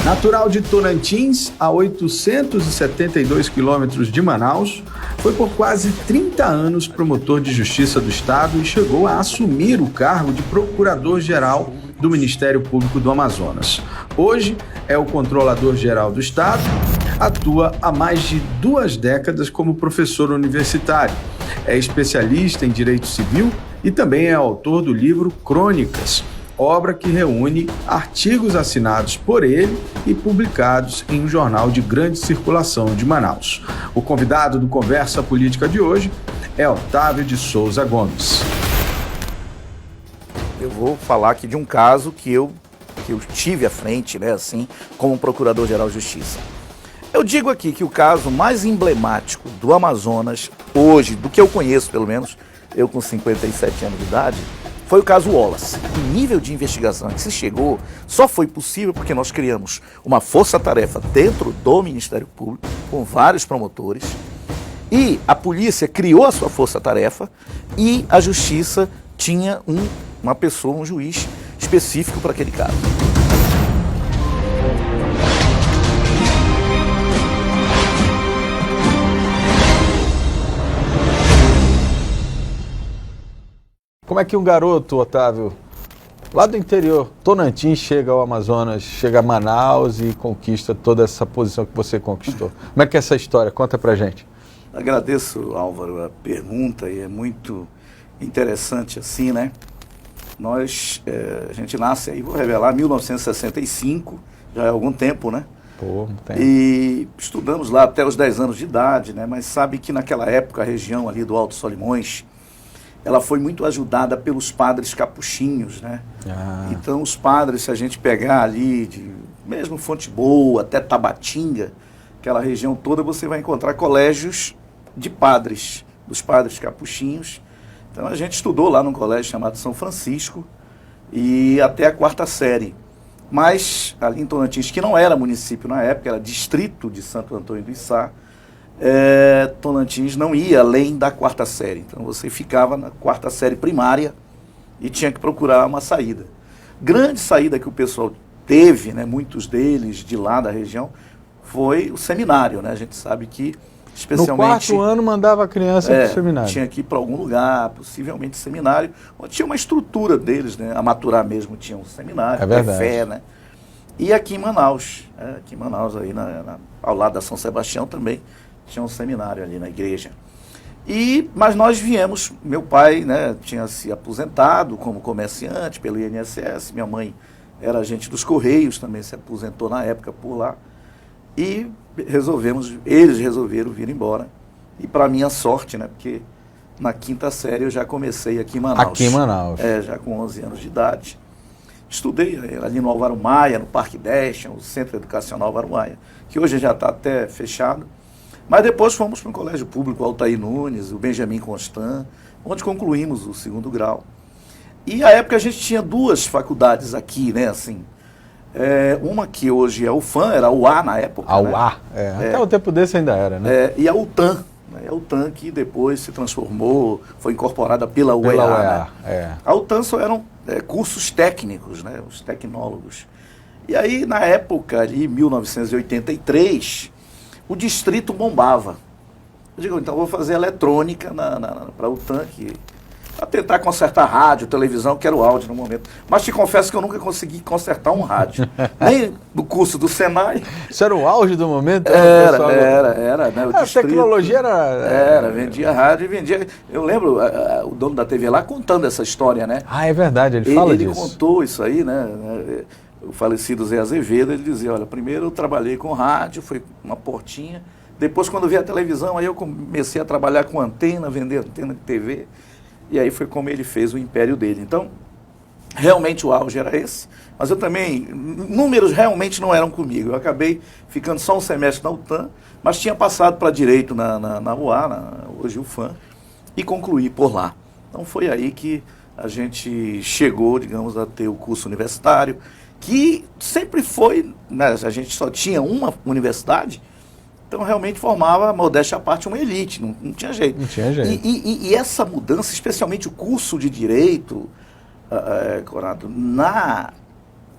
Natural de Tocantins, a 872 quilômetros de Manaus, foi por quase 30 anos promotor de Justiça do Estado e chegou a assumir o cargo de Procurador-Geral do Ministério Público do Amazonas. Hoje é o Controlador-Geral do Estado, atua há mais de 2 décadas como professor universitário, é especialista em Direito Civil e também é autor do livro Crônicas, obra que reúne artigos assinados por ele e publicados em um jornal de grande circulação de Manaus. O convidado do Conversa Política de hoje é Otávio de Souza Gomes. Eu vou falar aqui de um caso que eu tive à frente, né, assim, como Procurador-Geral de Justiça. Eu digo aqui que o caso mais emblemático do Amazonas, hoje, do que eu conheço pelo menos, eu com 57 anos de idade, foi o caso Wallace. O nível de investigação que se chegou só foi possível porque nós criamos uma força-tarefa dentro do Ministério Público, com vários promotores, e a polícia criou a sua força-tarefa e a justiça tinha uma pessoa, um juiz específico para aquele caso. Como é que um garoto, Otávio, lá do interior, Tocantins, chega ao Amazonas, chega a Manaus e conquista toda essa posição que você conquistou? Como é que é essa história? Conta pra gente. Agradeço, Álvaro, a pergunta e é muito interessante assim, né? A gente nasce aí, vou revelar, 1965, já é algum tempo, né? Pô, tempo. E estudamos lá até os 10 anos de idade, né? Mas sabe que naquela época a região ali do Alto Solimões, ela foi muito ajudada pelos padres capuchinhos, né? Então os padres, se a gente pegar ali, mesmo Fonte Boa, até Tabatinga, aquela região toda, você vai encontrar colégios de padres, dos padres capuchinhos. Então a gente estudou lá num colégio chamado São Francisco e até a 4ª série. Mas ali em Tocantins, que não era município na época, era distrito de Santo Antônio do Içá, Tocantins não ia além da 4ª série. Então você ficava na 4ª série primária e tinha que procurar uma saída. Grande saída que o pessoal teve, né, muitos deles de lá da região, foi o seminário, né? A gente sabe que especialmente no 4º ano mandava a criança para o seminário. Tinha que ir para algum lugar, possivelmente seminário, onde tinha uma estrutura deles, né? A Maturá mesmo tinha um seminário, é verdade. Fé, né? E aqui em Manaus, aí ao lado da São Sebastião também, tinha um seminário ali na igreja. Mas nós viemos, meu pai, né, tinha se aposentado como comerciante pelo INSS, minha mãe era agente dos Correios, também se aposentou na época por lá, e eles resolveram vir embora. E para minha sorte, né, porque na 5ª série eu já comecei aqui em Manaus. Aqui em Manaus. Já com 11 anos de idade. Estudei ali no Álvaro Maia, no Parque Deste, o Centro Educacional Álvaro Maia, que hoje já está até fechado. Mas depois fomos para um colégio público, o Altair Nunes, o Benjamin Constant, onde concluímos o 2º grau. E à época a gente tinha 2 faculdades aqui, né, assim. Uma que hoje é o UFAM, era a UA na época. A UA, até o tempo desse ainda era, né? E a UTAN, né, a UTAN que depois se transformou, foi incorporada pela UEA. Né? A UTAN só eram cursos técnicos, né, os tecnólogos. E aí, na época, ali, 1983, o distrito bombava. Eu digo, então vou fazer eletrônica para a UTAN, para tentar consertar rádio, televisão, que era o áudio no momento. Mas te confesso que eu nunca consegui consertar um rádio. Nem no curso do Senai. Isso era o auge do momento? Era. Né, a tecnologia era... vendia rádio e vendia... Eu lembro o dono da TV lá contando essa história, né? É verdade, ele fala disso. Ele contou isso aí, né? O falecido Zé Azevedo, ele dizia, olha, primeiro eu trabalhei com rádio, foi uma portinha. Depois, quando eu vi a televisão, aí eu comecei a trabalhar com antena, vender antena de TV. E aí foi como ele fez o império dele. Então, realmente o auge era esse. Mas eu também, números realmente não eram comigo. Eu acabei ficando só um semestre na UTAN, mas tinha passado para Direito na UA, hoje UFAM, e concluí por lá. Então foi aí que a gente chegou, digamos, a ter o curso universitário, que sempre foi, né, a gente só tinha uma universidade, então realmente formava, modéstia à parte, uma elite, não tinha jeito. Não tinha jeito. E essa mudança, especialmente o curso de Direito, Conrado,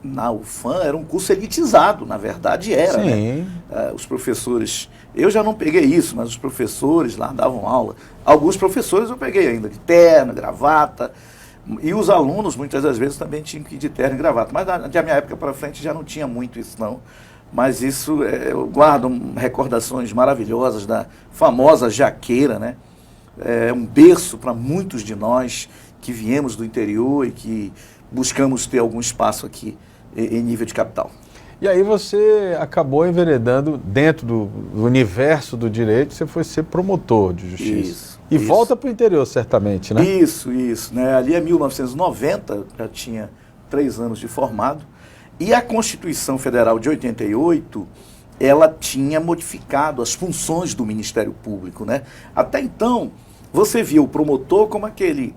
na UFAM era um curso elitizado, na verdade era, Sim. né? Os professores, eu já não peguei isso, mas os professores lá davam aula. Alguns professores eu peguei ainda, de terno, gravata, e os alunos muitas das vezes também tinham que ir de terno e gravata. Mas da minha época para frente já não tinha muito isso não. Mas isso, eu guardo recordações maravilhosas da famosa jaqueira, né? É um berço para muitos de nós que viemos do interior e que buscamos ter algum espaço aqui em nível de capital. E aí você acabou enveredando dentro do universo do direito, você foi ser promotor de justiça. Isso. Volta para o interior, certamente, né? Isso, né? Ali é 1990, já tinha 3 anos de formado. E a Constituição Federal de 88, ela tinha modificado as funções do Ministério Público, né? Até então, você via o promotor como aquele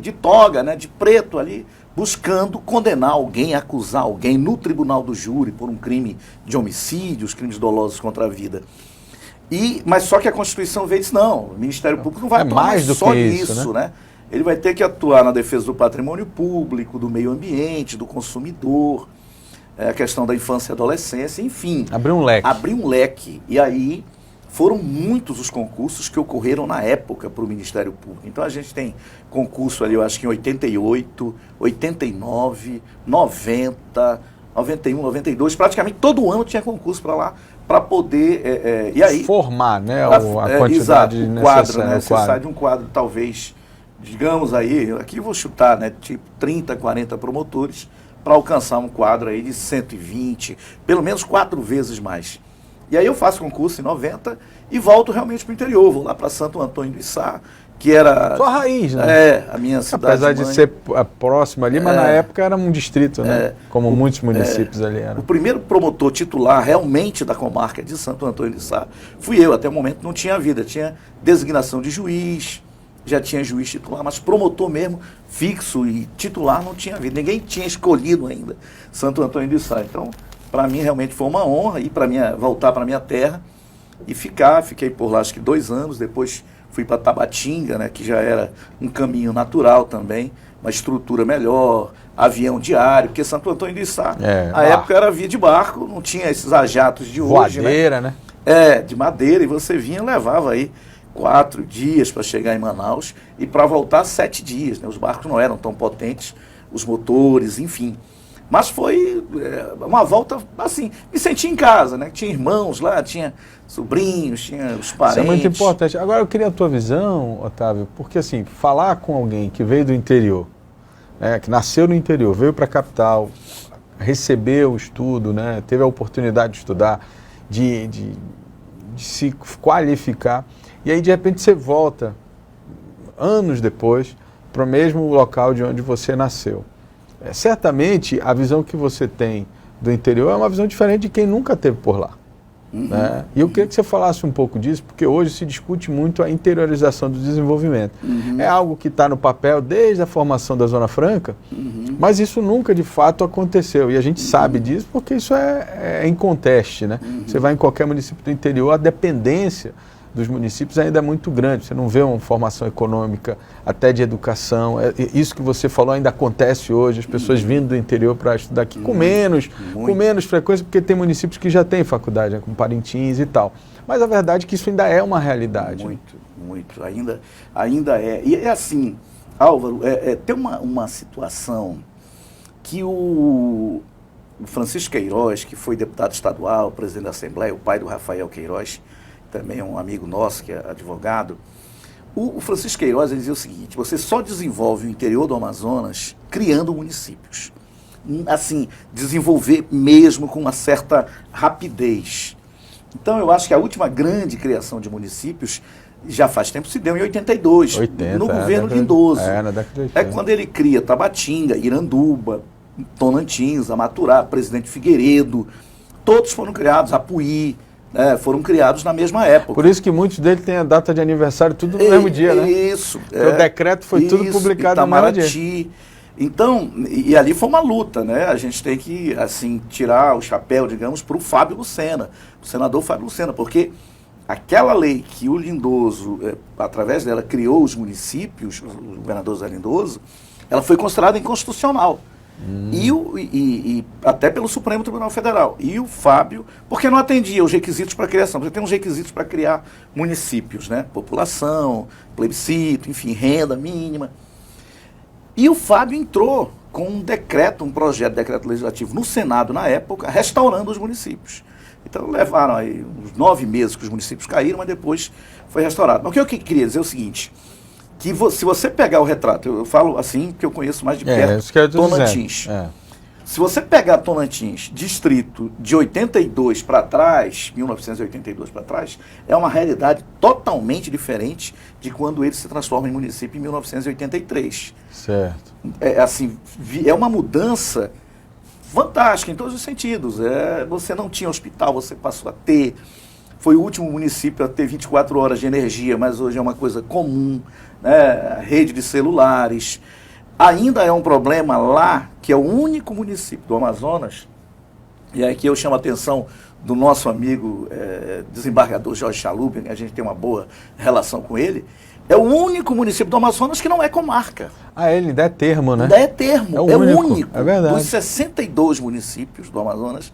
de toga, né? De preto ali, buscando condenar alguém, acusar alguém no tribunal do júri por um crime de homicídio, os crimes dolosos contra a vida. Mas só que a Constituição veio e disse, não, o Ministério Público não vai atuar mais só nisso, né? Ele vai ter que atuar na defesa do patrimônio público, do meio ambiente, do consumidor, a questão da infância e adolescência, enfim. Abrir um leque. Abrir um leque. E aí foram muitos os concursos que ocorreram na época para o Ministério Público. Então a gente tem concurso ali, eu acho que em 88, 89, 90, 91, 92, praticamente todo ano tinha concurso para lá, para poder... e aí, formar, né, a quantidade exato, o quadro, necessária. Né, você sai de um quadro, talvez, digamos aí, aqui eu vou chutar, né, tipo 30, 40 promotores, para alcançar um quadro aí de 120, pelo menos 4 vezes mais. E aí eu faço concurso em 90 e volto realmente para o interior, vou lá para Santo Antônio do Içá, que era... Sua raiz, né? A minha cidade. Apesar de ser próxima ali, mas na época era um distrito, né? Como muitos municípios ali eram. O primeiro promotor titular realmente da comarca de Santo Antônio do Içá fui eu. Até o momento não tinha vida, tinha designação de juiz, já tinha juiz titular, mas promotor mesmo, fixo e titular não tinha vida. Ninguém tinha escolhido ainda Santo Antônio do Içá. Então, para mim realmente foi uma honra ir voltar para a minha terra e fiquei por lá acho que 2 anos, depois fui para Tabatinga, né, que já era um caminho natural também, uma estrutura melhor, avião diário, porque Santo Antônio do Içá, na época era via de barco, não tinha esses ajatos de hoje, voadeira, né? De madeira, e você vinha, levava aí 4 dias para chegar em Manaus e para voltar 7 dias, né? Os barcos não eram tão potentes, os motores, enfim. Mas foi uma volta, assim, me senti em casa, né? Tinha irmãos lá, tinha sobrinhos, tinha os parentes. Isso é muito importante. Agora eu queria a tua visão, Otávio, porque assim, falar com alguém que veio do interior, que nasceu no interior, veio para a capital, recebeu o estudo, né? Teve a oportunidade de estudar, de se qualificar, e aí de repente você volta, anos depois, para o mesmo local de onde você nasceu. Certamente a visão que você tem do interior é uma visão diferente de quem nunca esteve por lá. Né? E eu queria que você falasse um pouco disso, porque hoje se discute muito a interiorização do desenvolvimento. É algo que está no papel desde a formação da Zona Franca, mas isso nunca de fato aconteceu. E a gente sabe disso porque isso é inconteste. Né? Você vai em qualquer município do interior, a dependência dos municípios ainda é muito grande, você não vê uma formação econômica, até de educação, isso que você falou ainda acontece hoje, as pessoas vindo do interior para estudar aqui com menos frequência, porque tem municípios que já têm faculdade, né, como Parintins e tal, mas a verdade é que isso ainda é uma realidade. Muito, ainda é, e é assim, Álvaro, tem uma situação que o Francisco Queiroz, que foi deputado estadual, presidente da Assembleia, o pai do Rafael Queiroz, também é um amigo nosso que é advogado, o Francisco Queiroz ele dizia o seguinte: você só desenvolve o interior do Amazonas criando municípios. Assim, desenvolver mesmo com uma certa rapidez. Então eu acho que a última grande criação de municípios já faz tempo se deu em 82, no governo Lindoso. Quando ele cria Tabatinga, Iranduba, Tonantins, Amaturá, Presidente Figueiredo, todos foram criados, Apuí, foram criados na mesma época. Por isso que muitos deles têm a data de aniversário tudo no mesmo dia, né? Isso. O decreto foi tudo publicado no mesmo dia. Então, e ali foi uma luta, né? A gente tem que, assim, tirar o chapéu, digamos, para o Fábio Lucena, o senador Fábio Lucena, porque aquela lei que o Lindoso, através dela, criou os municípios, o governador Zé Lindoso, ela foi considerada inconstitucional. E até pelo Supremo Tribunal Federal. E o Fábio, porque não atendia os requisitos para criação. Você tem uns requisitos para criar municípios, né? População, plebiscito, enfim, renda mínima. E o Fábio entrou com um decreto, um projeto de decreto legislativo no Senado, na época, restaurando os municípios. Então levaram aí uns 9 meses que os municípios caíram, mas depois foi restaurado. Mas o que eu queria dizer é o seguinte, que se você pegar o retrato, eu falo assim, porque eu conheço mais de perto Tocantins. Se você pegar Tocantins, distrito de 82 para trás, 1982 para trás, é uma realidade totalmente diferente de quando ele se transforma em município em 1983. Certo. É uma mudança fantástica em todos os sentidos. Você não tinha hospital, você passou a ter. Foi o último município a ter 24 horas de energia, mas hoje é uma coisa comum, né? Rede de celulares. Ainda é um problema lá, que é o único município do Amazonas, e aqui eu chamo a atenção do nosso amigo desembargador Jorge Chalub, a gente tem uma boa relação com ele, é o único município do Amazonas que não é comarca. Ele ainda é termo, né? Ainda é termo, é o único. É verdade. Dos 62 municípios do Amazonas,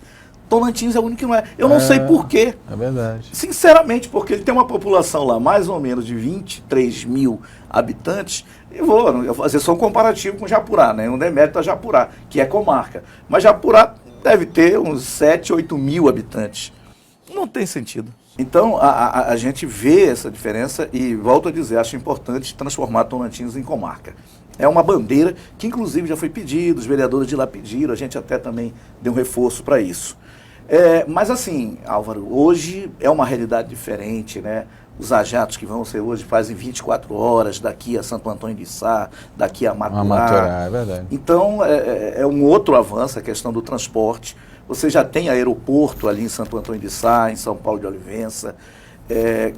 Tocantins é o único que não é. Eu não sei por quê. É verdade. Sinceramente, porque ele tem uma população lá mais ou menos de 23 mil habitantes, e vou fazer só um comparativo com Japurá, né? Um demérito a Japurá, que é comarca. Mas Japurá deve ter uns 7, 8 mil habitantes. Não tem sentido. Então, a gente vê essa diferença e, volto a dizer, acho importante transformar Tocantins em comarca. É uma bandeira que, inclusive, já foi pedido, os vereadores de lá pediram, a gente até também deu um reforço para isso. Mas assim, Álvaro, hoje é uma realidade diferente, né? Os ajatos que vão ser hoje fazem 24 horas, daqui a Santo Antônio de Sá, daqui a Maturá. É verdade. Então, é um outro avanço a questão do transporte. Você já tem aeroporto ali em Santo Antônio de Sá, em São Paulo de Olivença.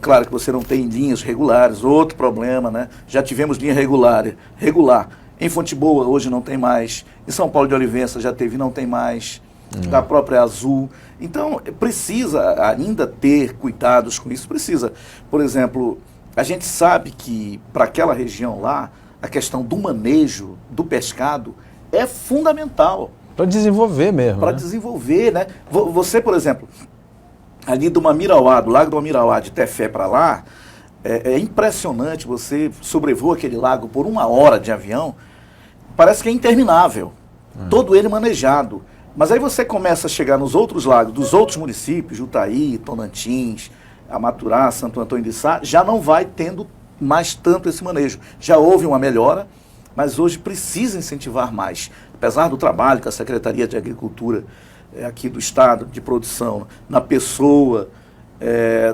Claro que você não tem linhas regulares, outro problema, né? Já tivemos linha regular. Em Fonte Boa, hoje não tem mais. Em São Paulo de Olivença já teve, não tem mais. Da própria Azul. Então, precisa ainda ter cuidados com isso. Precisa. Por exemplo, a gente sabe que para aquela região lá, a questão do manejo do pescado é fundamental. Para desenvolver mesmo. Para desenvolver, né? Você, por exemplo, ali do Mamirauá, do Lago do Mamirauá, de Tefé para lá, é impressionante. Você sobrevoa aquele lago por 1 hora de avião, parece que é interminável. Todo ele manejado. Mas aí você começa a chegar nos outros lagos, dos outros municípios, Jutaí, Tocantins, Amaturá, Santo Antônio de Sá, já não vai tendo mais tanto esse manejo. Já houve uma melhora, mas hoje precisa incentivar mais. Apesar do trabalho que a Secretaria de Agricultura aqui do Estado, de Produção, na pessoa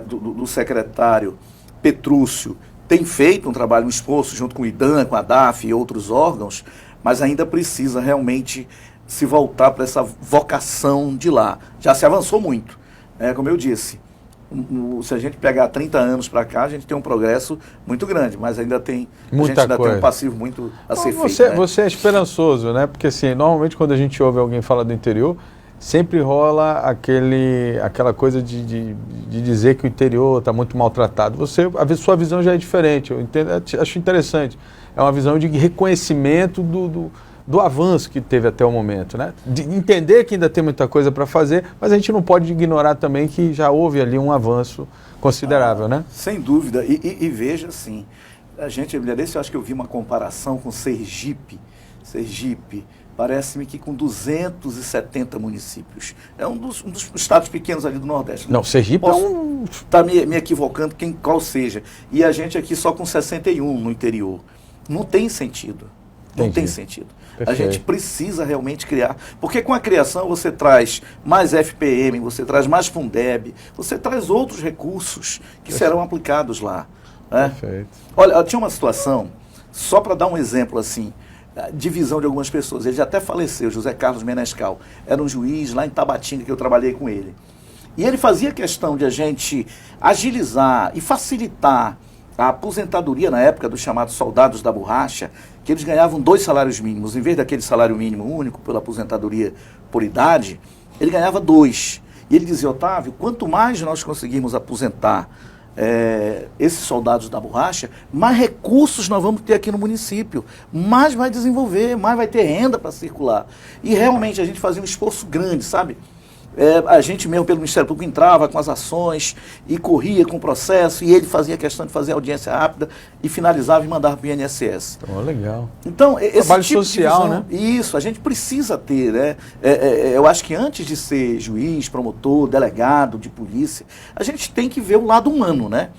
do secretário Petrúcio, tem feito um trabalho, um esforço junto com o IDAM, com a DAF e outros órgãos, mas ainda precisa realmente se voltar para essa vocação de lá. Já se avançou muito. Como eu disse, se a gente pegar 30 anos para cá, a gente tem um progresso muito grande, mas ainda tem, tem um passivo muito a ser feito. Né? Você é esperançoso, né? Porque assim, normalmente quando a gente ouve alguém falar do interior, sempre rola aquela coisa de dizer que o interior está muito maltratado. A sua visão já é diferente, eu acho interessante. É uma visão de reconhecimento do avanço que teve até o momento, né? De entender que ainda tem muita coisa para fazer, mas a gente não pode ignorar também que já houve ali um avanço considerável, né? Sem dúvida. E veja assim, eu acho que eu vi uma comparação com Sergipe. Sergipe, parece-me que com 270 municípios. É um dos estados pequenos ali do Nordeste. Não, Sergipe Posso estar me equivocando, qual seja. E a gente aqui só com 61 no interior. Não tem sentido. Não tem sentido. Perfeito. A gente precisa realmente criar, porque com a criação você traz mais FPM, você traz mais Fundeb, você traz outros recursos que serão aplicados lá. Né? Perfeito. Olha, tinha uma situação, só para dar um exemplo assim, divisão de algumas pessoas. Ele já até faleceu, José Carlos Menescal, era um juiz lá em Tabatinga que eu trabalhei com ele. E ele fazia questão de a gente agilizar e facilitar a aposentadoria na época dos chamados soldados da borracha, que eles ganhavam 2 salários mínimos. Em vez daquele salário mínimo único pela aposentadoria por idade, ele ganhava 2. E ele dizia, Otávio, quanto mais nós conseguirmos aposentar esses soldados da borracha, mais recursos nós vamos ter aqui no município, mais vai desenvolver, mais vai ter renda para circular. E realmente a gente fazia um esforço grande, sabe? A gente mesmo pelo Ministério Público entrava com as ações e corria com o processo, e ele fazia questão de fazer audiência rápida e finalizava e mandava para o INSS. Oh, legal. Então, esse trabalho tipo social, de visão, né? Isso, a gente precisa ter, né? Eu acho que antes de ser juiz, promotor, delegado de polícia, a gente tem que ver o lado humano, né?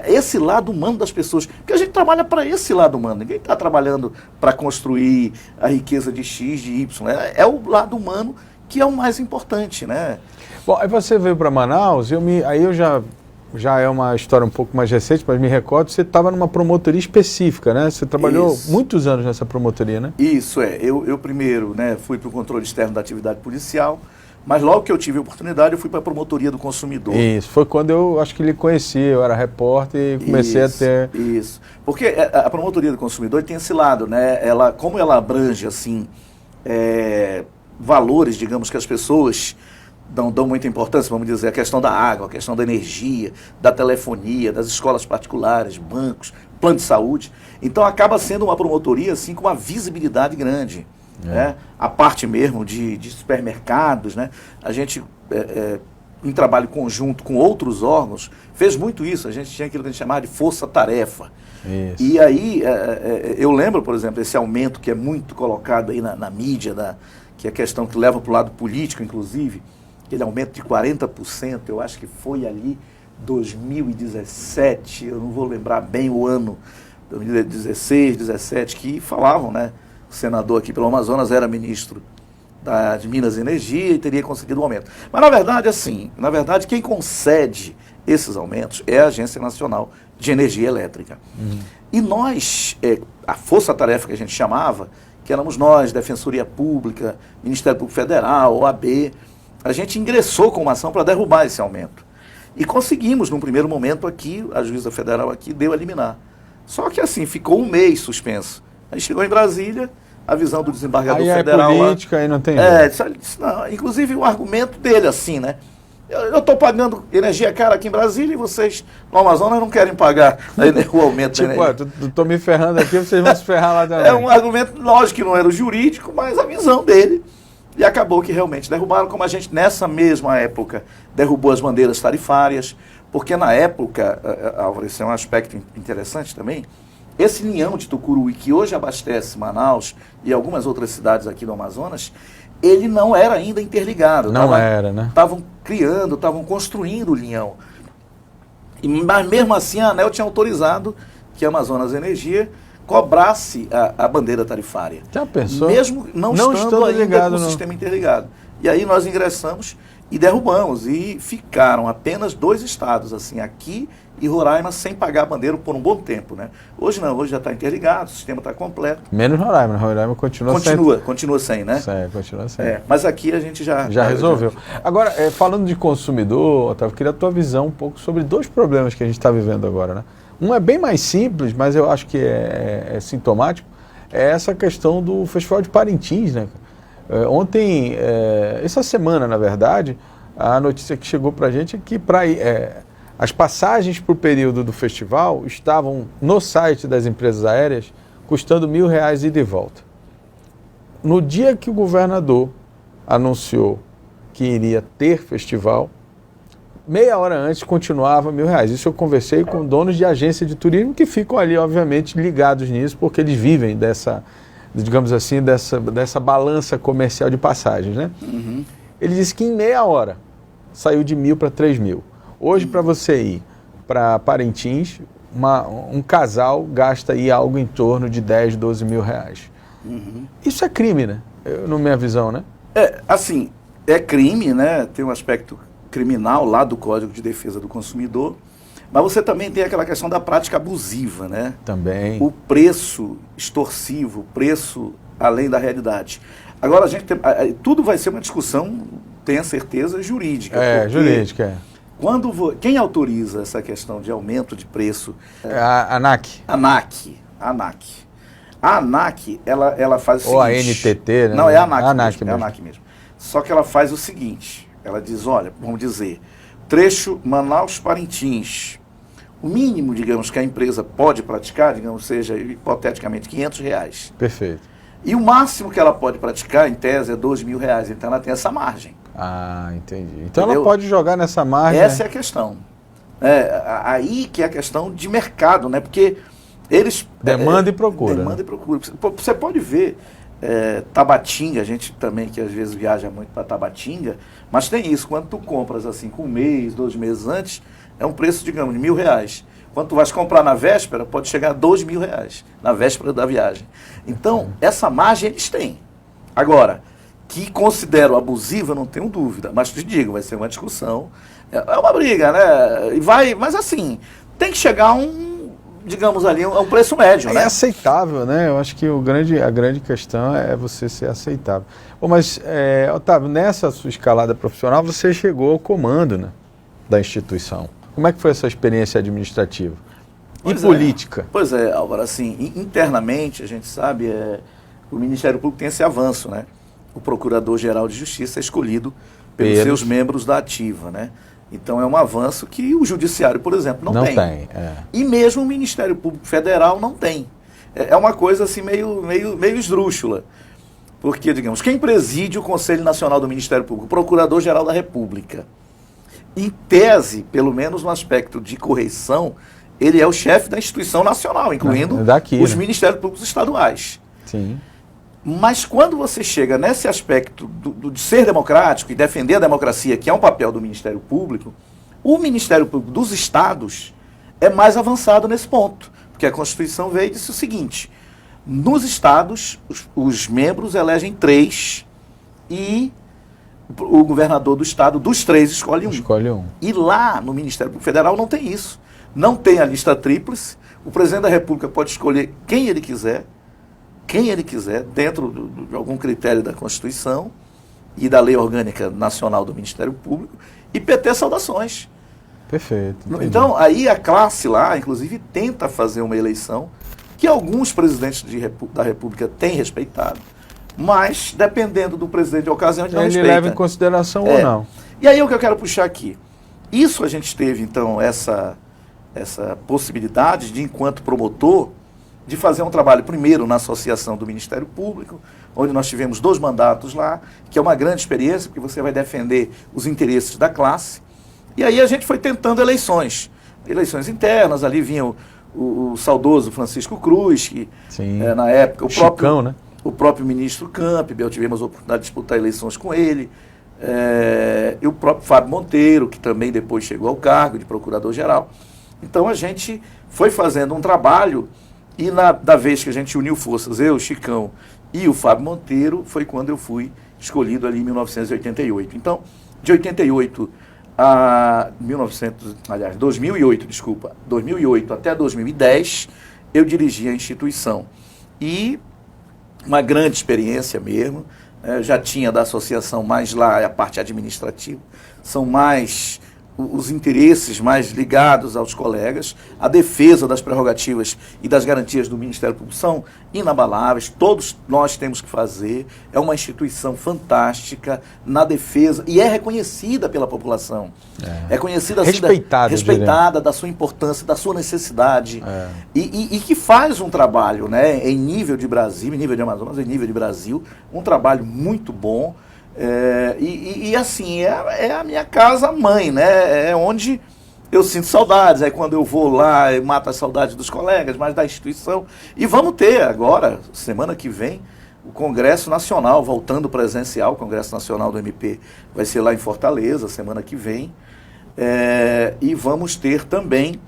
Esse lado humano das pessoas, porque a gente trabalha para esse lado humano, ninguém está trabalhando para construir a riqueza de X, de Y, né? É o lado humano que é o mais importante, né? Bom, aí você veio para Manaus, aí eu já é uma história um pouco mais recente, mas me recordo, você estava numa promotoria específica, né? Você trabalhou muitos anos nessa promotoria, né? Isso, eu primeiro, né, fui para o controle externo da atividade policial, mas logo que eu tive a oportunidade, eu fui para a promotoria do consumidor. Isso, foi quando eu acho que lhe conheci, eu era repórter e comecei a ter... Isso, porque a promotoria do consumidor tem esse lado, né? Como ela abrange, assim, valores, digamos, que as pessoas dão muita importância, vamos dizer, a questão da água, a questão da energia, da telefonia, das escolas particulares, bancos, plano de saúde. Então acaba sendo uma promotoria assim com uma visibilidade grande. Né? A parte mesmo de supermercados, né? A gente, em trabalho conjunto com outros órgãos, fez muito isso. A gente tinha aquilo que a gente chamava de força-tarefa. Isso. E aí, eu lembro, por exemplo, esse aumento que é muito colocado aí na mídia, que é a questão que leva para o lado político, inclusive, aquele aumento de 40%, eu acho que foi ali 2017, eu não vou lembrar bem o ano, 2016, 2017, que falavam, né? O senador aqui pelo Amazonas era ministro de Minas e Energia e teria concedido um aumento. Mas na verdade, quem concede esses aumentos é a Agência Nacional de Energia Elétrica. E nós, a força-tarefa que a gente chamava, que éramos nós, Defensoria Pública, Ministério Público Federal, OAB, a gente ingressou com uma ação para derrubar esse aumento. E conseguimos, num primeiro momento aqui, a juíza federal aqui deu a liminar. Só que assim, ficou um mês suspenso. A gente chegou em Brasília, a visão do desembargador federal... Aí é política, aí não tem... disse, não, inclusive o argumento dele assim, né? Eu estou pagando energia cara aqui em Brasília e vocês no Amazonas não querem pagar o aumento da energia. Estou me ferrando aqui, vocês vão se ferrar lá também. É um argumento, lógico que não era o jurídico, mas a visão dele. E acabou que realmente derrubaram, como a gente nessa mesma época derrubou as bandeiras tarifárias, porque na época, Álvaro, esse é um aspecto interessante também, esse linhão de Tucuruí, que hoje abastece Manaus e algumas outras cidades aqui do Amazonas, ele não era ainda interligado. Não era, né? Estavam criando, estavam construindo o linhão. Mas mesmo assim a ANEEL tinha autorizado que a Amazonas Energia cobrasse a bandeira tarifária. Já pensou? Mesmo não estando ainda ligado, com o sistema interligado. E aí nós ingressamos e derrubamos. E ficaram apenas 2 estados, assim, aqui e Roraima, sem pagar a bandeira por um bom tempo, né? Hoje não, hoje já está interligado, o sistema está completo. Menos Roraima, Roraima continua sem, né? Continua sem. Mas aqui a gente já resolveu. Agora, falando de consumidor, Otávio, eu queria a tua visão um pouco sobre 2 problemas que a gente está vivendo agora, né? Um é bem mais simples, mas eu acho que é sintomático, é essa questão do Festival de Parintins, né? Ontem, essa semana, na verdade, a notícia que chegou para a gente é que as passagens para o período do festival estavam no site das empresas aéreas custando R$1.000 ida e volta. No dia que o governador anunciou que iria ter festival, meia hora antes continuava R$1.000. Isso eu conversei com donos de agência de turismo que ficam ali, obviamente, ligados nisso, porque eles vivem dessa, digamos assim, dessa balança comercial de passagens, né? Uhum. Ele disse que em meia hora saiu de 1.000 para 3.000. Hoje, para você ir para Parintins, um casal gasta aí algo em torno de 10, 12 mil reais. Uhum. Isso é crime, né? Na minha visão, né? Assim, é crime, né? Tem um aspecto criminal lá do Código de Defesa do Consumidor, mas você também tem aquela questão da prática abusiva, né? Também. O preço extorsivo, o preço além da realidade. Agora, tudo vai ser uma discussão, tenha certeza, jurídica. Jurídica. Quem autoriza essa questão de aumento de preço? A ANAC. A ANAC, ela faz o seguinte... Ou a NTT, né? Não, é a ANAC, mesmo. É a ANAC mesmo. Só que ela faz o seguinte, ela diz, olha, vamos dizer, trecho Manaus-Parintins, O mínimo, digamos, que a empresa pode praticar, digamos, seja hipoteticamente R$500. Perfeito. E o máximo que ela pode praticar, em tese, é R$2.000. Então ela tem essa margem. Ah, entendi. Então Entendeu? ela pode jogar nessa margem. Essa é a questão. Aí que é a questão de mercado, né? Porque eles... Demanda e procura. Demanda e procura. Você pode ver Tabatinga, a gente também que às vezes viaja muito para Tabatinga, mas tem isso, quando tu compras assim com 1 mês, 2 meses antes, é um preço, digamos, de R$1.000. Quando tu vais comprar na véspera, pode chegar a R$2.000, na véspera da viagem. Então, essa margem eles têm. Agora, que considero abusiva, não tenho dúvida, mas te digo, vai ser uma discussão, é uma briga, né? Mas assim, tem que chegar a digamos ali, um preço médio, É né? aceitável, né? Eu acho que a grande questão é você ser aceitável. Bom, mas, Otávio, nessa sua escalada profissional, você chegou ao comando, né, da instituição. Como é que foi essa experiência administrativa? E política? Pois é, Álvaro, assim, internamente, a gente sabe, o Ministério Público tem esse avanço, né? O Procurador-Geral de Justiça é escolhido pelos seus membros da ativa, né? Então é um avanço que o Judiciário, por exemplo, não tem. E mesmo o Ministério Público Federal não tem. É uma coisa assim meio esdrúxula. Porque, digamos, quem preside o Conselho Nacional do Ministério Público? O Procurador-Geral da República. Em tese, pelo menos no aspecto de correição, ele é o chefe da instituição nacional, incluindo os Ministérios Públicos estaduais. Sim. Mas quando você chega nesse aspecto de ser democrático e defender a democracia, que é um papel do Ministério Público, o Ministério Público dos Estados é mais avançado nesse ponto. Porque a Constituição veio e disse o seguinte: nos Estados, os membros elegem 3 e o governador do Estado, dos 3, escolhe 1. Escolhe 1. E lá no Ministério Público Federal não tem isso. Não tem a lista tríplice. O presidente da República pode escolher quem ele quiser, dentro de algum critério da Constituição e da Lei Orgânica Nacional do Ministério Público, e PT saudações. Perfeito. Entendi. Então, aí a classe lá, inclusive, tenta fazer uma eleição que alguns presidentes da República têm respeitado, mas, dependendo do presidente de ocasião, ele não respeita. Ele leva em consideração ou não. E aí o que eu quero puxar aqui. Isso a gente teve, então, essa possibilidade de, enquanto promotor, de fazer um trabalho primeiro na Associação do Ministério Público, onde nós tivemos 2 mandatos lá, que é uma grande experiência, porque você vai defender os interesses da classe. E aí a gente foi tentando eleições internas, ali vinha o saudoso Francisco Cruz, que na época, o próprio ministro Campi, tivemos a oportunidade de disputar eleições com ele, e o próprio Fábio Monteiro, que também depois chegou ao cargo de Procurador-Geral. Então a gente foi fazendo um trabalho. E da vez que a gente uniu forças, eu, Chicão e o Fábio Monteiro, foi quando eu fui escolhido ali em 1988. Então, de 88 a 2008 até 2010, eu dirigi a instituição. E uma grande experiência mesmo, já tinha da associação mais lá, a parte administrativa, são mais os interesses mais ligados aos colegas, a defesa das prerrogativas e das garantias do Ministério Público são inabaláveis, todos nós temos que fazer, é uma instituição fantástica na defesa e é reconhecida pela população. É conhecida assim, respeitada da sua importância, da sua necessidade, e que faz um trabalho, né, em nível de Brasil, em nível de Amazonas, em nível de Brasil, um trabalho muito bom. Assim, é a minha casa-mãe, né? É onde eu sinto saudades. Aí quando eu vou lá, eu mato a saudade dos colegas, mas da instituição. E vamos ter agora, semana que vem, o Congresso Nacional, voltando presencial, o Congresso Nacional do MP vai ser lá em Fortaleza, semana que vem. E vamos ter também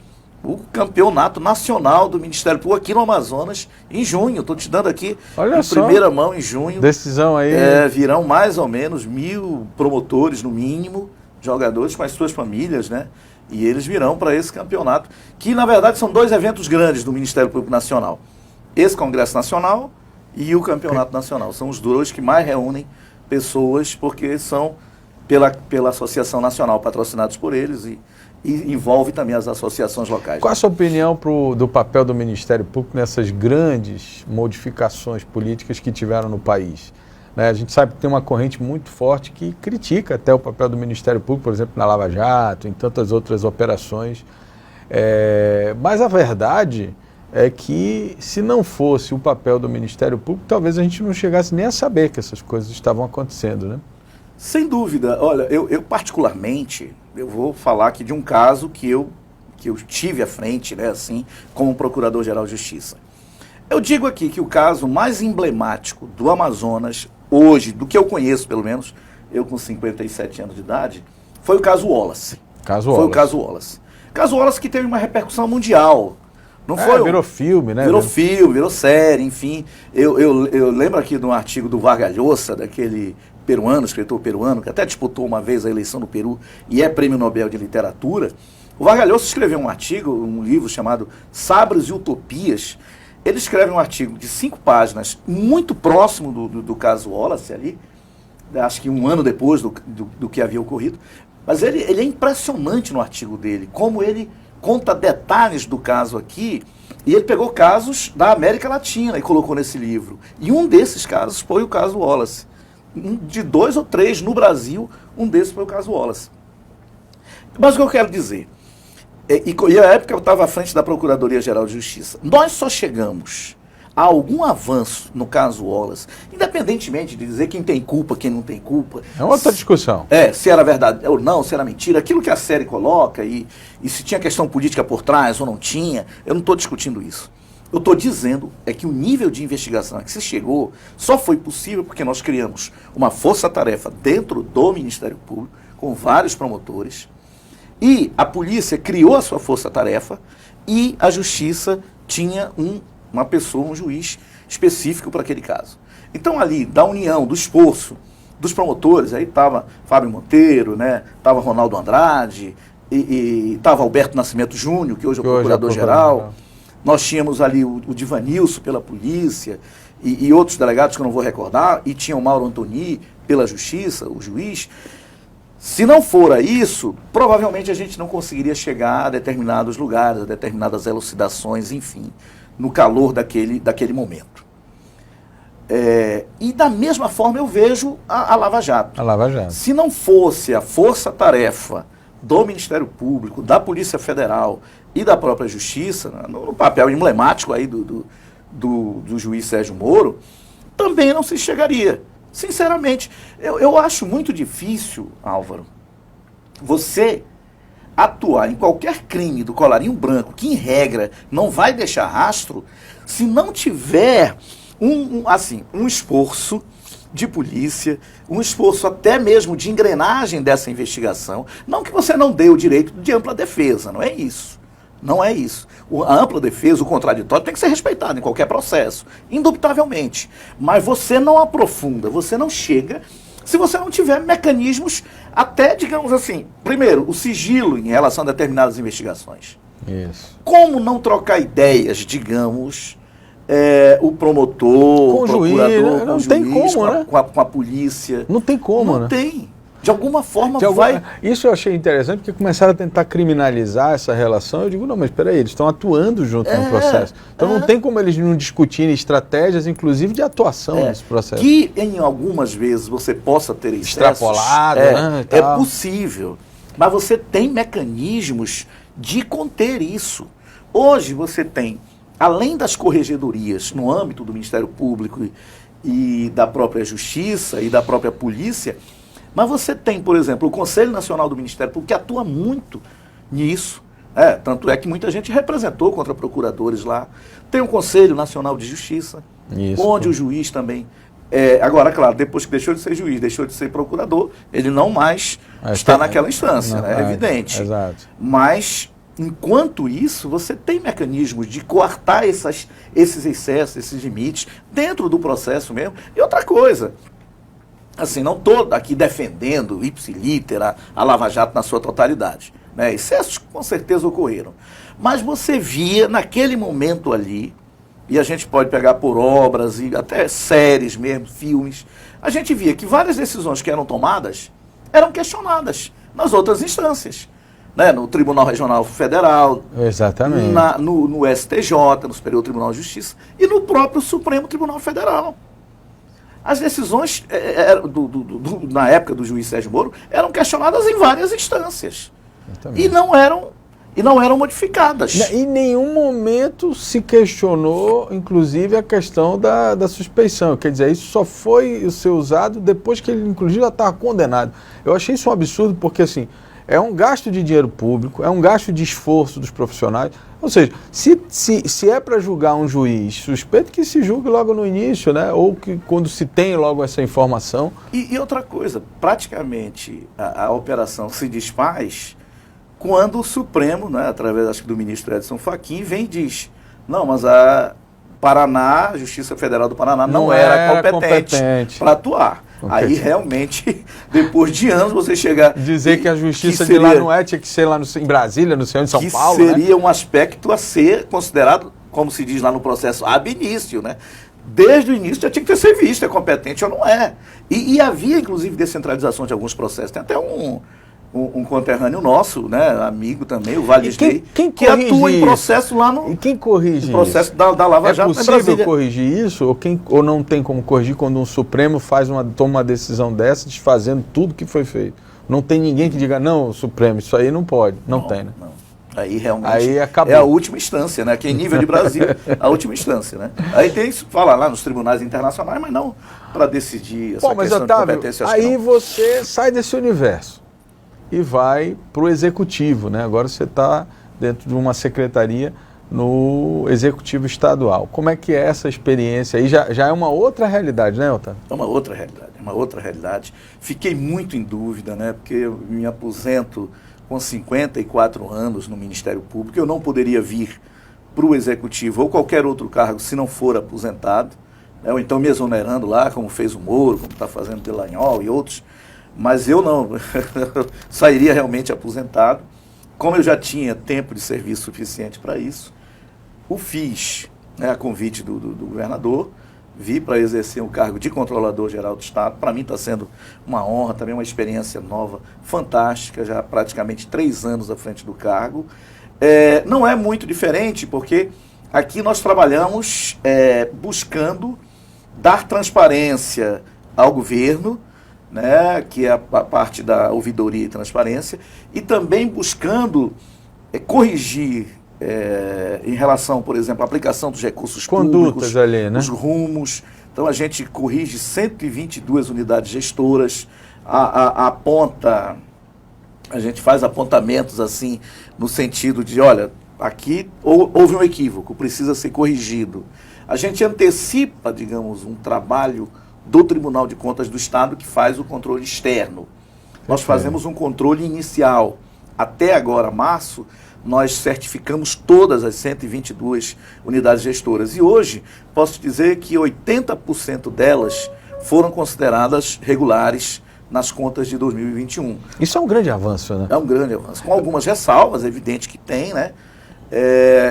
o Campeonato Nacional do Ministério Público aqui no Amazonas, em junho. Estou te dando aqui em primeira mão, em junho. Decisão aí. Virão mais ou menos 1.000 promotores, no mínimo, jogadores com as suas famílias, né? E eles virão para esse campeonato, que na verdade são 2 eventos grandes do Ministério Público Nacional. Esse Congresso Nacional e o Campeonato Nacional. São os 2 que mais reúnem pessoas, porque são pela Associação Nacional, patrocinados por eles, e envolve também as associações locais. Qual a sua opinião do papel do Ministério Público nessas grandes modificações políticas que tiveram no país? A gente sabe que tem uma corrente muito forte que critica até o papel do Ministério Público, por exemplo, na Lava Jato, em tantas outras operações. Mas a verdade é que, se não fosse o papel do Ministério Público, talvez a gente não chegasse nem a saber que essas coisas estavam acontecendo, né? Sem dúvida. Olha, eu particularmente, eu vou falar aqui de um caso que eu tive à frente, né, assim, como Procurador-Geral de Justiça. Eu digo aqui que o caso mais emblemático do Amazonas, hoje, do que eu conheço pelo menos, eu com 57 anos de idade, foi o caso Wallace. Foi o caso Wallace. Caso Wallace que teve uma repercussão mundial. Não foi? Virou filme, né? Virou filme, virou série, enfim. Eu lembro aqui de um artigo do Vargas Llosa, daquele peruano, escritor peruano, que até disputou uma vez a eleição no Peru e é prêmio Nobel de Literatura. O Vargas Llosa escreveu um artigo, um livro chamado Sabres e Utopias. Ele escreve um artigo de 5 páginas, muito próximo do caso Wallace ali, acho que um ano depois do que havia ocorrido. Mas ele é impressionante no artigo dele, como ele conta detalhes do caso aqui, e ele pegou casos da América Latina e colocou nesse livro. E um desses casos foi o caso Wallace. De 2 ou 3 no Brasil, um desses foi o caso Wallace. Mas o que eu quero dizer, e a época eu estava à frente da Procuradoria-Geral de Justiça, nós só chegamos a algum avanço no caso Wallace, independentemente de dizer quem tem culpa, quem não tem culpa. É outra discussão. Se era verdade ou não, se era mentira, aquilo que a série coloca, e se tinha questão política por trás ou não tinha, eu não estou discutindo isso. Eu estou dizendo que o nível de investigação a que se chegou só foi possível porque nós criamos uma força-tarefa dentro do Ministério Público, com vários promotores, e a polícia criou a sua força-tarefa e a justiça tinha uma pessoa, um juiz específico para aquele caso. Então ali, da união, do esforço dos promotores, aí estava Fábio Monteiro, né, estava Ronaldo Andrade, e estava Alberto Nascimento Júnior, que hoje é o Procurador-Geral. Nós tínhamos ali o Divanilson pela polícia e outros delegados que eu não vou recordar, e tinha o Mauro Antoni pela justiça, o juiz. Se não fora isso, provavelmente a gente não conseguiria chegar a determinados lugares, a determinadas elucidações, enfim, no calor daquele momento. E da mesma forma eu vejo a Lava Jato. A Lava Jato. Se não fosse a força-tarefa do Ministério Público, da Polícia Federal e da própria Justiça, no papel emblemático aí do juiz Sérgio Moro, também não se chegaria. Sinceramente, eu acho muito difícil, Álvaro, você atuar em qualquer crime do colarinho branco, que em regra não vai deixar rastro, se não tiver um esforço de polícia, um esforço até mesmo de engrenagem dessa investigação. Não que você não dê o direito de ampla defesa, não é isso. Não é isso. A ampla defesa, o contraditório, tem que ser respeitado em qualquer processo, indubitavelmente. Mas você não aprofunda, você não chega, se você não tiver mecanismos, até, digamos assim, primeiro, o sigilo em relação a determinadas investigações. Isso. Como não trocar ideias, digamos, o promotor, com o procurador, não tem como, né? com a polícia. Não tem como, não né? Não tem. De alguma forma Isso eu achei interessante, porque começaram a tentar criminalizar essa relação. Eu digo, não, mas espera aí, eles estão atuando junto no processo. Então não tem como eles não discutirem estratégias, inclusive de atuação nesse processo. Que em algumas vezes você possa ter excessos, extrapolado, né? É possível. Mas você tem mecanismos de conter isso. Hoje você tem, além das corregedorias no âmbito do Ministério Público e da própria Justiça e da própria Polícia, mas você tem, por exemplo, o Conselho Nacional do Ministério Público, que atua muito nisso. Tanto é que muita gente representou contra procuradores lá. Tem o Conselho Nacional de Justiça, onde o juiz também... agora, claro, depois que deixou de ser juiz, deixou de ser procurador, ele não mais está naquela instância, é evidente. Exato. Mas, enquanto isso, você tem mecanismos de coartar esses excessos, esses limites, dentro do processo mesmo. E outra coisa... Assim, não estou aqui defendendo ipsilitera a Lava Jato na sua totalidade. Né? Excessos com certeza ocorreram. Mas você via naquele momento ali, e a gente pode pegar por obras e até séries mesmo, filmes, a gente via que várias decisões que eram tomadas eram questionadas nas outras instâncias. Né? No Tribunal Regional Federal, exatamente. No STJ, no Superior Tribunal de Justiça, e no próprio Supremo Tribunal Federal. As decisões, na época do juiz Sérgio Moro, eram questionadas em várias instâncias. E não eram, e não eram modificadas. Em nenhum momento se questionou, inclusive, a questão da suspeição. Quer dizer, isso só foi ser usado depois que ele, inclusive, já estava condenado. Eu achei isso um absurdo porque, assim, é um gasto de dinheiro público, é um gasto de esforço dos profissionais. Ou seja, se é para julgar um juiz suspeito, que se julgue logo no início, né? Ou que quando se tem logo essa informação. E outra coisa, praticamente a operação se desfaz quando o Supremo, né, através acho que do ministro Edson Fachin, vem e diz, não, mas a Justiça Federal do Paraná não era competente para atuar. Aí realmente, depois de anos, você chegar... Dizer que a justiça de lá não tinha que ser lá em Brasília, no centro de São Paulo, que seria um aspecto a ser considerado, como se diz lá no processo, ab início, né? Desde o início já tinha que ser visto, é competente ou não é. E havia, inclusive, descentralização de alguns processos. Tem até um conterrâneo nosso, né, amigo também, o Valdisney, que atua em processo lá no... E quem corrige processo da Lava Jato em Brasília. É possível corrigir isso? Ou não tem como corrigir quando um Supremo toma uma decisão dessa, desfazendo tudo que foi feito? Não tem ninguém que diga, não, Supremo, isso aí não pode. Não tem, né? Não. Aí realmente aí é a última instância, né? Que em nível de Brasil, a última instância, né? Aí tem que falar lá nos tribunais internacionais, mas não para decidir essa questão Otávio, de competência. Aí você sai desse universo e vai para o executivo, né? Agora você está dentro de uma secretaria no executivo estadual. Como é que é essa experiência? Aí já é uma outra realidade, né, Otávio? É uma outra realidade, Fiquei muito em dúvida, né? Porque eu me aposento com 54 anos no Ministério Público, eu não poderia vir para o executivo ou qualquer outro cargo se não for aposentado, né? Ou então me exonerando lá, como fez o Moro, como está fazendo o Delanhol e outros. Mas eu não, sairia realmente aposentado. Como eu já tinha tempo de serviço suficiente para isso, o fiz, né, a convite do governador, vi para exercer o cargo de Controlador-Geral do Estado. Para mim está sendo uma honra, também uma experiência nova, fantástica, já praticamente 3 anos à frente do cargo. Não é muito diferente, porque aqui nós trabalhamos buscando dar transparência ao governo, né, que é a parte da ouvidoria e transparência, e também buscando corrigir em relação, por exemplo, à aplicação dos recursos condutas públicos, ali, né? Os rumos. Então a gente corrige 122 unidades gestoras, a gente faz apontamentos assim, no sentido de, olha, aqui houve um equívoco, precisa ser corrigido. A gente antecipa, digamos, um trabalho do Tribunal de Contas do Estado que faz o controle externo. Nós fazemos um controle inicial. Até agora, março, nós certificamos todas as 122 unidades gestoras. E hoje, posso dizer que 80% delas foram consideradas regulares nas contas de 2021. Isso é um grande avanço, né? É um grande avanço. Com algumas ressalvas, é evidente que tem, né?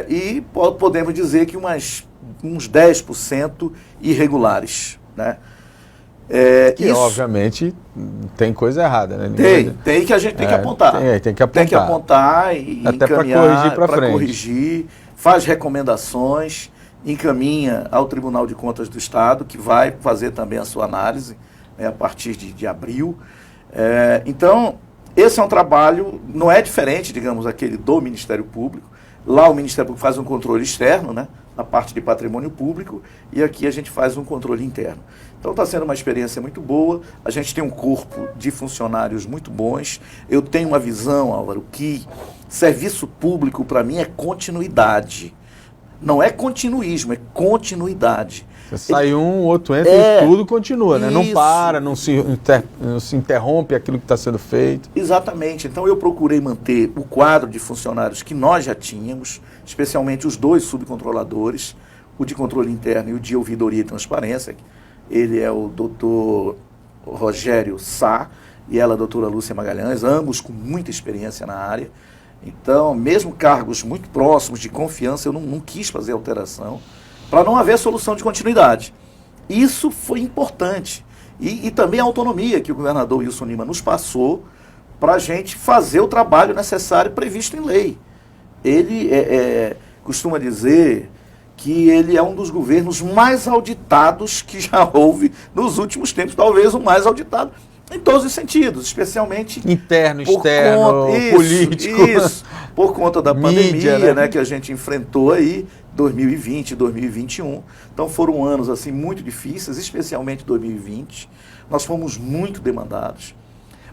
E podemos dizer que uns 10% irregulares, né? Que isso, obviamente tem coisa errada, né? Tem que a gente tem que apontar. Tem que apontar. Tem que apontar e até encaminhar para corrigir, faz recomendações, encaminha ao Tribunal de Contas do Estado, que vai fazer também a sua análise, né, a partir de abril. Então, esse é um trabalho, não é diferente, digamos, aquele do Ministério Público. Lá o Ministério Público faz um controle externo, né, na parte de patrimônio público, e aqui a gente faz um controle interno. Então está sendo uma experiência muito boa, a gente tem um corpo de funcionários muito bons. Eu tenho uma visão, Álvaro, que serviço público para mim é continuidade. Não é continuismo, é continuidade. Você sai um, outro entra e tudo continua, né? Não para, não se interrompe aquilo que está sendo feito. Exatamente. Então eu procurei manter o quadro de funcionários que nós já tínhamos, especialmente os 2 subcontroladores, o de controle interno e o de ouvidoria e transparência. Ele é o doutor Rogério Sá e ela a doutora Lúcia Magalhães, ambos com muita experiência na área. Então, mesmo cargos muito próximos, de confiança, eu não quis fazer alteração, para não haver solução de continuidade. Isso foi importante. E também a autonomia que o governador Wilson Lima nos passou para a gente fazer o trabalho necessário previsto em lei. Ele costuma dizer que ele é um dos governos mais auditados que já houve nos últimos tempos, talvez o mais auditado em todos os sentidos, especialmente interno, externo, político. Isso. por conta da Mídia, pandemia, né? Que a gente enfrentou aí, 2020, 2021. Então foram anos assim muito difíceis, especialmente 2020. Nós fomos muito demandados.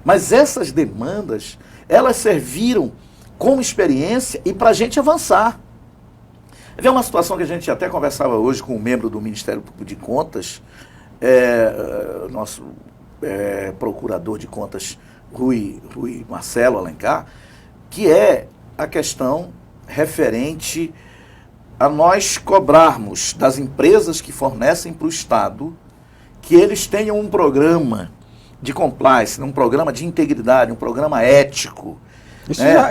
Mas essas demandas, elas serviram como experiência e para a gente avançar. Havia uma situação que a gente até conversava hoje com um membro do Ministério Público de Contas, nosso procurador de contas, Rui Marcelo Alencar, que é a questão referente a nós cobrarmos das empresas que fornecem para o Estado que eles tenham um programa de compliance, um programa de integridade, um programa ético.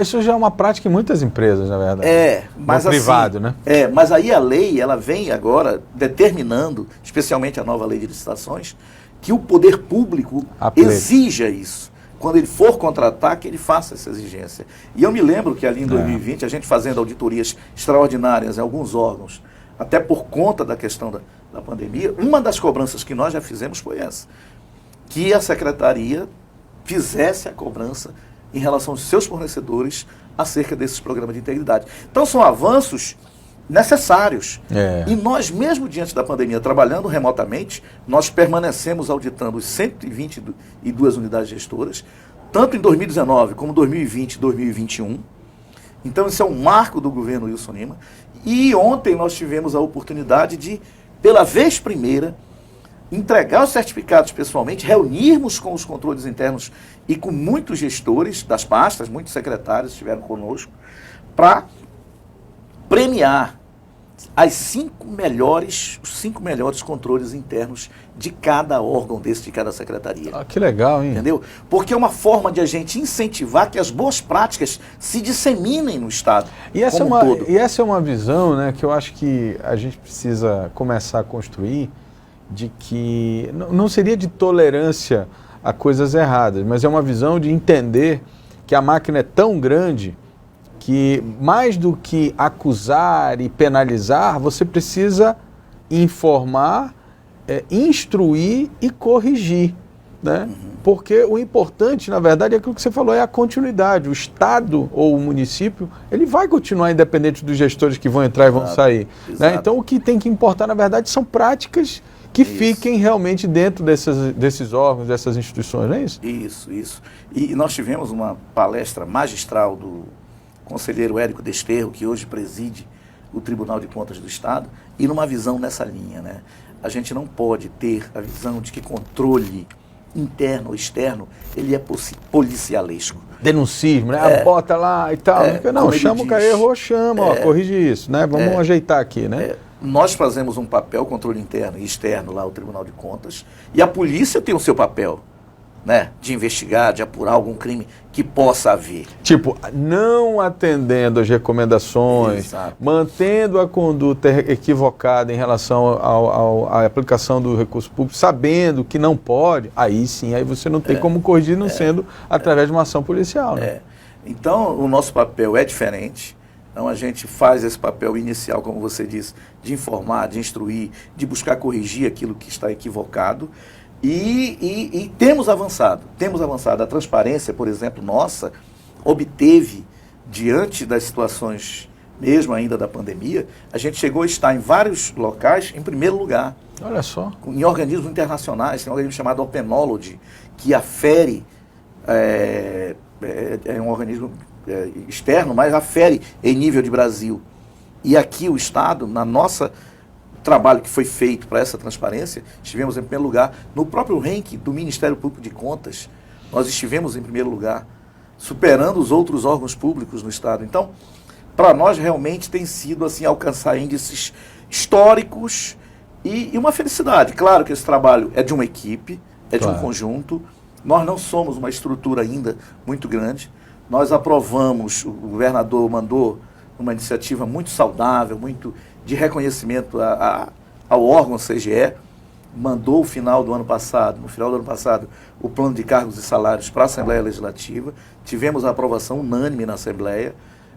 Isso já é uma prática em muitas empresas, na verdade. Mas no privado, assim, né? Mas aí a lei, ela vem agora determinando, especialmente a nova lei de licitações, que o poder público exija isso. Quando ele for contratar, que ele faça essa exigência. E eu me lembro que ali em 2020, a gente fazendo auditorias extraordinárias em alguns órgãos, até por conta da questão da pandemia, uma das cobranças que nós já fizemos foi essa, que a secretaria fizesse a cobrança em relação aos seus fornecedores acerca desses programas de integridade. Então são avanços necessários. E nós, mesmo diante da pandemia, trabalhando remotamente, nós permanecemos auditando os 122 unidades gestoras, tanto em 2019 como 2020 e 2021. Então isso é um marco do governo Wilson Lima. E ontem nós tivemos a oportunidade de, pela vez primeira, entregar os certificados pessoalmente, reunirmos com os controles internos e com muitos gestores das pastas, muitos secretários estiveram conosco, para premiar os 5 melhores controles internos de cada órgão desse, de cada secretaria. Que legal, hein? Entendeu? Porque é uma forma de a gente incentivar que as boas práticas se disseminem no Estado como um todo. E essa é uma visão, né, que eu acho que a gente precisa começar a construir, de que não seria de tolerância a coisas erradas, mas é uma visão de entender que a máquina é tão grande que, mais do que acusar e penalizar, você precisa informar, instruir e corrigir, né? Porque o importante, na verdade, é aquilo que você falou, é a continuidade. O Estado ou o município, ele vai continuar independente dos gestores que vão entrar e vão sair. Né? Então, o que tem que importar, na verdade, são práticas que fiquem realmente dentro desses órgãos, dessas instituições, não é isso? Isso. E nós tivemos uma palestra magistral do conselheiro Érico Desterro, que hoje preside o Tribunal de Contas do Estado, e numa visão nessa linha, né? A gente não pode ter a visão de que controle interno ou externo, ele é policialesco. Denuncismo, né? Bota lá e tal. Não, chama o cara, errou, chama, corrige isso, né? Vamos ajeitar aqui, né? Nós fazemos um papel, controle interno e externo lá, o Tribunal de Contas, e a polícia tem o seu papel, né? De investigar, de apurar algum crime que possa haver. Tipo, não atendendo às recomendações, mantendo a conduta equivocada em relação à aplicação do recurso público, sabendo que não pode, aí sim, aí você não tem como corrigir, não sendo através de uma ação policial. Né? Então, o nosso papel é diferente. Então, a gente faz esse papel inicial, como você disse, de informar, de instruir, de buscar corrigir aquilo que está equivocado. E temos avançado. A transparência, por exemplo, nossa, obteve, diante das situações, mesmo ainda da pandemia, a gente chegou a estar em vários locais em primeiro lugar. Olha só. Em organismos internacionais, tem um organismo chamado Openology, que afere, é um organismo externo, mas afere em nível de Brasil. E aqui o Estado, na nossa trabalho que foi feito para essa transparência, estivemos em primeiro lugar. No próprio ranking do Ministério Público de Contas, nós estivemos em primeiro lugar, superando os outros órgãos públicos no Estado. Então, para nós realmente tem sido assim, alcançar índices históricos e uma felicidade. Claro que esse trabalho é de uma equipe, de um conjunto. Nós não somos uma estrutura ainda muito grande. Nós aprovamos, o governador mandou uma iniciativa muito saudável, muito de reconhecimento ao órgão CGE, mandou no final do ano passado, o plano de cargos e salários para a Assembleia Legislativa, tivemos a aprovação unânime na Assembleia,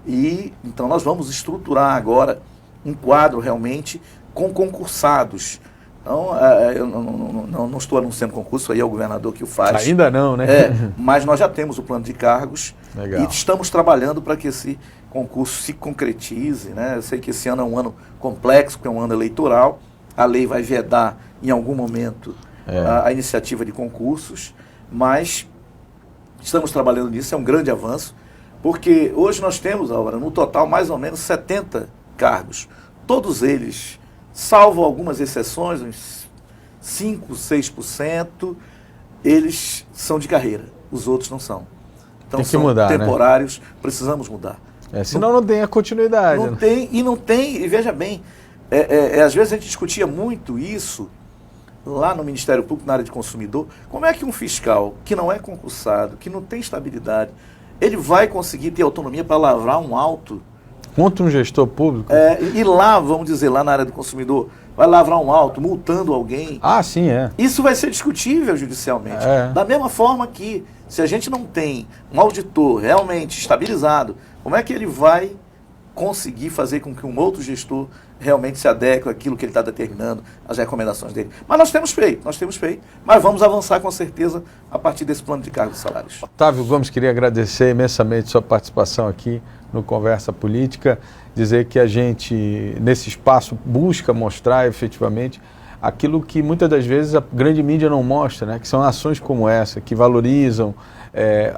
e então nós vamos estruturar agora um quadro realmente com concursados. Então, eu não estou anunciando concurso, aí é o governador que o faz. Ainda não, né? Mas nós já temos o plano de cargos. Legal. E estamos trabalhando para que esse concurso se concretize, né? Eu sei que esse ano é um ano complexo, porque é um ano eleitoral, a lei vai vedar em algum momento a iniciativa de concursos, mas estamos trabalhando nisso, é um grande avanço, porque hoje nós temos, Álvaro, no total mais ou menos 70 cargos, todos eles, salvo algumas exceções, uns 5, 6%, eles são de carreira, os outros não são. Então tem que mudar, temporários, né? Precisamos mudar. Senão não tem a continuidade. Não tem, e veja bem, às vezes a gente discutia muito isso lá no Ministério Público, na área de consumidor, como é que um fiscal que não é concursado, que não tem estabilidade, ele vai conseguir ter autonomia para lavrar um auto? Contra um gestor público? E lá, vamos dizer, lá na área do consumidor, vai lavrar um auto, multando alguém. Ah, sim, Isso vai ser discutível judicialmente. Da mesma forma que, se a gente não tem um auditor realmente estabilizado, como é que ele vai conseguir fazer com que um outro gestor realmente se adeque àquilo que ele está determinando, às recomendações dele? Mas nós temos feito, mas vamos avançar com certeza a partir desse plano de cargos e salários. Otávio Gomes, queria agradecer imensamente sua participação aqui no Conversa Política, dizer que a gente, nesse espaço, busca mostrar efetivamente aquilo que muitas das vezes a grande mídia não mostra, né? Que são ações como essa, que valorizam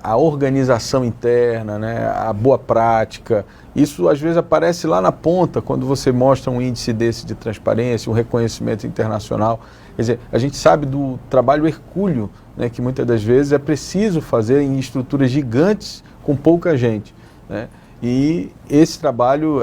a organização interna, né? A boa prática. Isso às vezes aparece lá na ponta, quando você mostra um índice desse de transparência, um reconhecimento internacional. Quer dizer, a gente sabe do trabalho hercúleo, né? Que muitas das vezes é preciso fazer em estruturas gigantes com pouca gente, né? E esse trabalho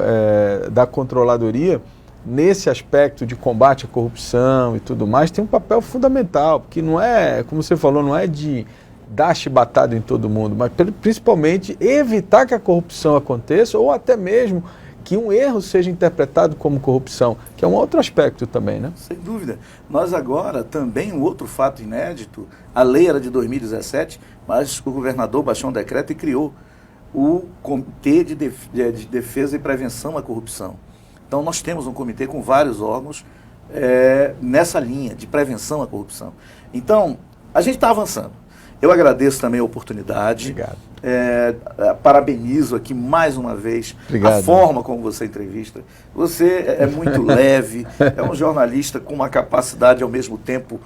da controladoria, nesse aspecto de combate à corrupção e tudo mais, tem um papel fundamental, porque não é, como você falou, não é de dar chibatada em todo mundo, mas principalmente evitar que a corrupção aconteça, ou até mesmo que um erro seja interpretado como corrupção, que é um outro aspecto também, né? Sem dúvida. Nós agora, também um outro fato inédito, a lei era de 2017, mas o governador baixou um decreto e criou o Comitê de Defesa e Prevenção à Corrupção. Então nós temos um comitê com vários órgãos nessa linha de prevenção à corrupção. Então, a gente está avançando. Eu agradeço também a oportunidade. Obrigado. Parabenizo aqui mais uma vez a forma como você entrevista. Você é muito leve, é um jornalista com uma capacidade, ao mesmo tempo,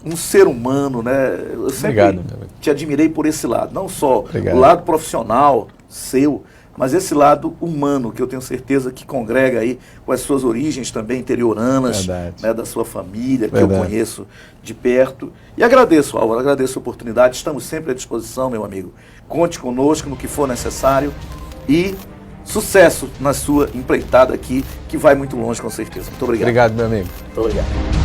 um ser humano, né? Eu sempre te admirei por esse lado, não só o lado profissional seu, mas esse lado humano, que eu tenho certeza que congrega aí com as suas origens também interioranas, né, da sua família, que eu conheço de perto. E agradeço, Álvaro, agradeço a oportunidade, estamos sempre à disposição, meu amigo. Conte conosco no que for necessário e sucesso na sua empreitada aqui, que vai muito longe, com certeza. Muito obrigado. Obrigado, meu amigo. Muito obrigado.